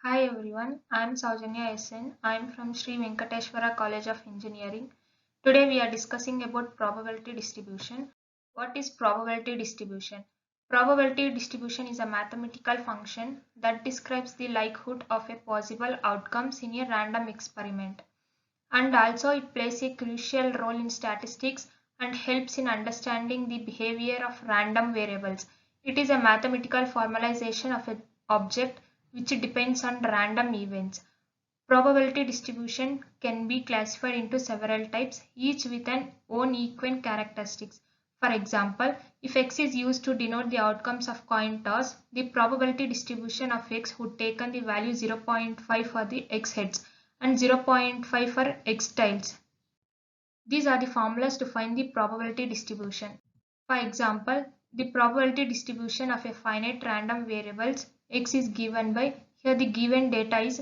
Hi everyone, I am Saujanya SN. I am from Sri Venkateshwara College of Engineering. Today we are discussing about probability distribution. What is probability distribution? Probability distribution is a mathematical function that describes the likelihood of a possible outcomes in a random experiment. And also it plays a crucial role in statistics and helps in understanding the behavior of random variables. It is a mathematical formalization of an object which depends on random events. Probability distribution can be classified into several types, each with an own equivalent characteristics. For example, if x is used to denote the outcomes of coin toss, the probability distribution of x would take the value 0.5 for the x heads and 0.5 for x tails. These are the formulas to find the probability distribution. For example, the probability distribution of a finite random variables x is given by, here the given data is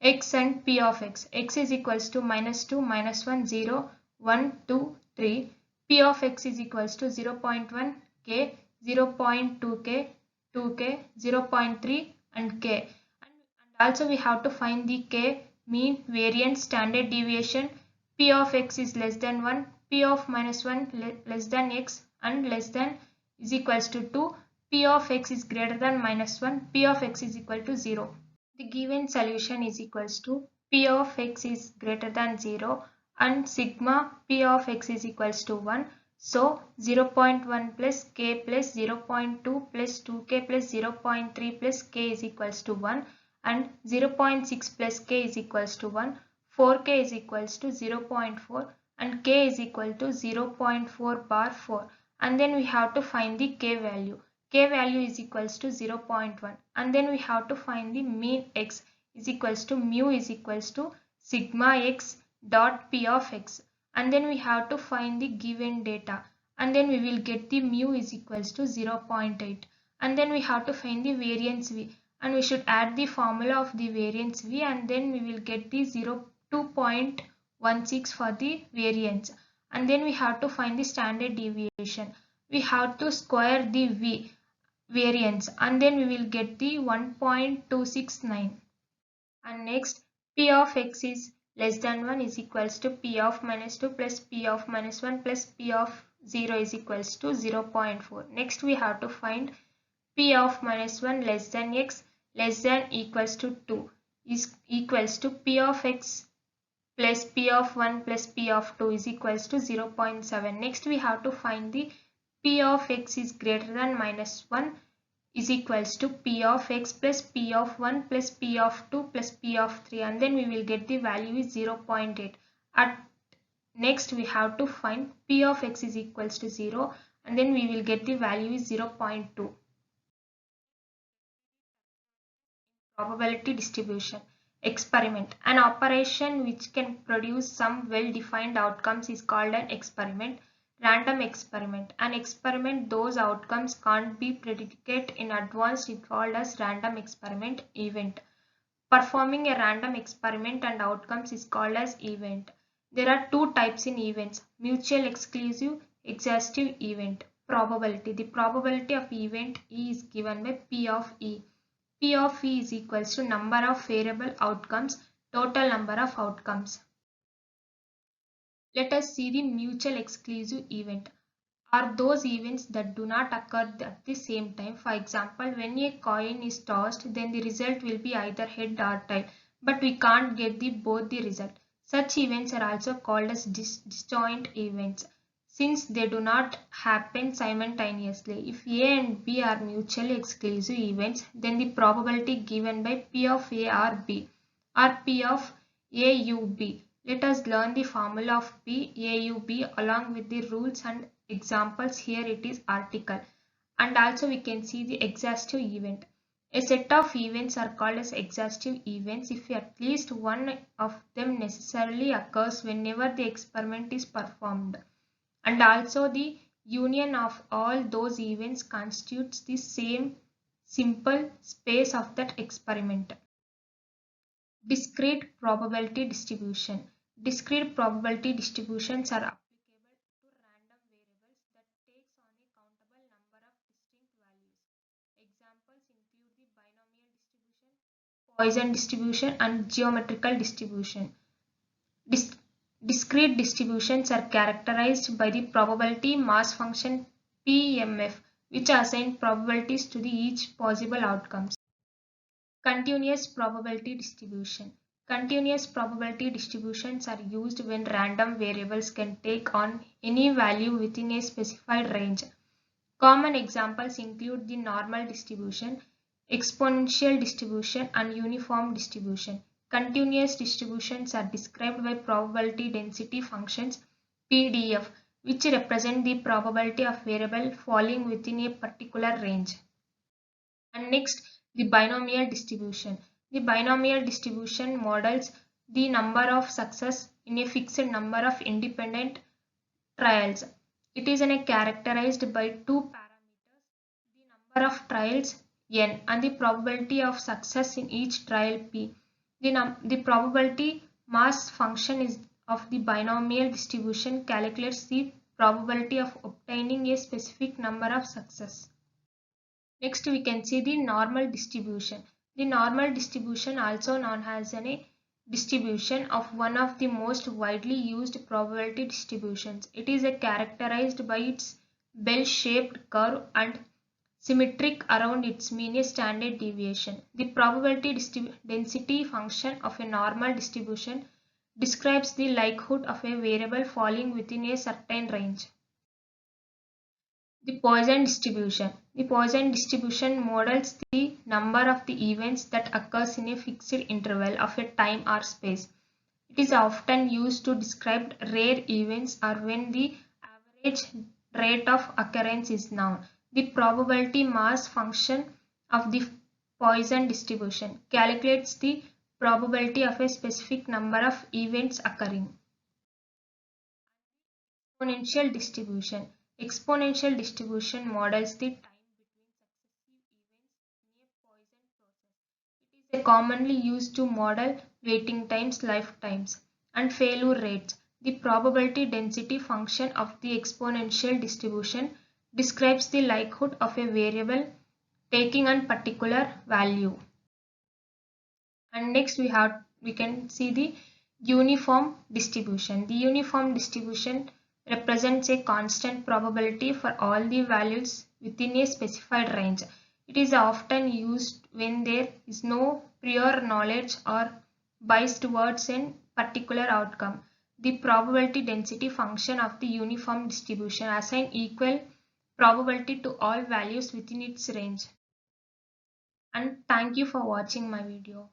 x and p of x. X is equals to -2, -1, 0, 1, 2, 3. P of x is equals to 0.1 k, 0.2 k, 2 k, 0.3 and k. And also we have to find the k, mean, variance, standard deviation. P of x is less than 1, P of -1 less than x and less than is equals to 2. P of x is greater than -1, P of x is equal to 0. The given solution is equals to P of x is greater than 0 and sigma P of x is equals to 1. So 0.1 plus k plus 0.2 plus 2k plus 0.3 plus k is equals to 1 and 0.6 plus k is equals to 1. 4k is equals to 0.4 and k is equal to 0.4 bar 4, and then we have to find the k value. K value is equals to 0.1, and then we have to find the mean x is equals to mu is equals to sigma x dot p of x, and then we have to find the given data, and then we will get the mu is equals to 0.8, and then we have to find the variance v, and we should add the formula of the variance v, and then we will get the 2.16 for the variance, and then we have to find the standard deviation. We have to square the v variance, and then we will get the 1.269. And next, p of x is less than 1 is equals to p of -2 plus p of -1 plus p of 0 is equals to 0.4. Next we have to find p of -1 less than x less than equals to 2 is equals to p of x plus p of 1 plus p of 2 is equals to 0.7. Next we have to find the p of x is greater than -1 is equals to p of x plus p of 1 plus p of 2 plus p of 3, and then we will get the value is 0.8. At next we have to find p of x is equals to 0, and then we will get the value is 0.2. Probability distribution experiment. An operation which can produce some well-defined outcomes is called an experiment. Random experiment. An experiment those outcomes can't be predicted in advance is called as random experiment event. Performing a random experiment and outcomes is called as event. There are two types in events: mutual exclusive, exhaustive event. Probability. The probability of event E is given by P of E. P of E is equals to number of variable outcomes, total number of outcomes. Let us see the mutual exclusive event. Are those events that do not occur at the same time. For example, when a coin is tossed, then the result will be either head or tail, but we can't get both the result. Such events are also called as disjoint events, since they do not happen simultaneously. If A and B are mutually exclusive events, then the probability given by P of A or B or P of AUB. Let us learn the formula of PAUB along with the rules and examples. Here it is article, and also we can see the exhaustive event. A set of events are called as exhaustive events if at least one of them necessarily occurs whenever the experiment is performed, and also the union of all those events constitutes the same simple space of that experiment. Discrete probability distribution. Discrete probability distributions are applicable to random variables that takes on a countable number of distinct values. Examples include the binomial distribution, Poisson distribution, and geometrical distribution. Discrete distributions are characterized by the probability mass function PMF, which assign probabilities to each possible outcomes. Continuous probability distribution. Continuous probability distributions are used when random variables can take on any value within a specified range. Common examples include the normal distribution, exponential distribution, and uniform distribution. Continuous distributions are described by probability density functions (PDF), which represent the probability of variable falling within a particular range. And next, the binomial distribution. The binomial distribution models the number of success in a fixed number of independent trials. It is characterized by two parameters, the number of trials n and the probability of success in each trial p. The probability mass function of the binomial distribution calculates the probability of obtaining a specific number of success. Next, we can see the normal distribution. The normal distribution, also known as a distribution, of one of the most widely used probability distributions. It is characterized by its bell-shaped curve and symmetric around its mean standard deviation. The probability density function of a normal distribution describes the likelihood of a variable falling within a certain range. The Poisson distribution. The Poisson distribution models the number of the events that occurs in a fixed interval of a time or space. It is often used to describe rare events or when the average rate of occurrence is known. The probability mass function of the Poisson distribution calculates the probability of a specific number of events occurring. Exponential distribution. Exponential distribution models the time between successive events in a Poisson process. It is commonly used to model waiting times, lifetimes, and failure rates. The probability density function of the exponential distribution describes the likelihood of a variable taking a particular value. And next we can see the uniform distribution. The uniform distribution represents a constant probability for all the values within a specified range. It is often used when there is no prior knowledge or bias towards a particular outcome. The probability density function of the uniform distribution assigns equal probability to all values within its range. And thank you for watching my video.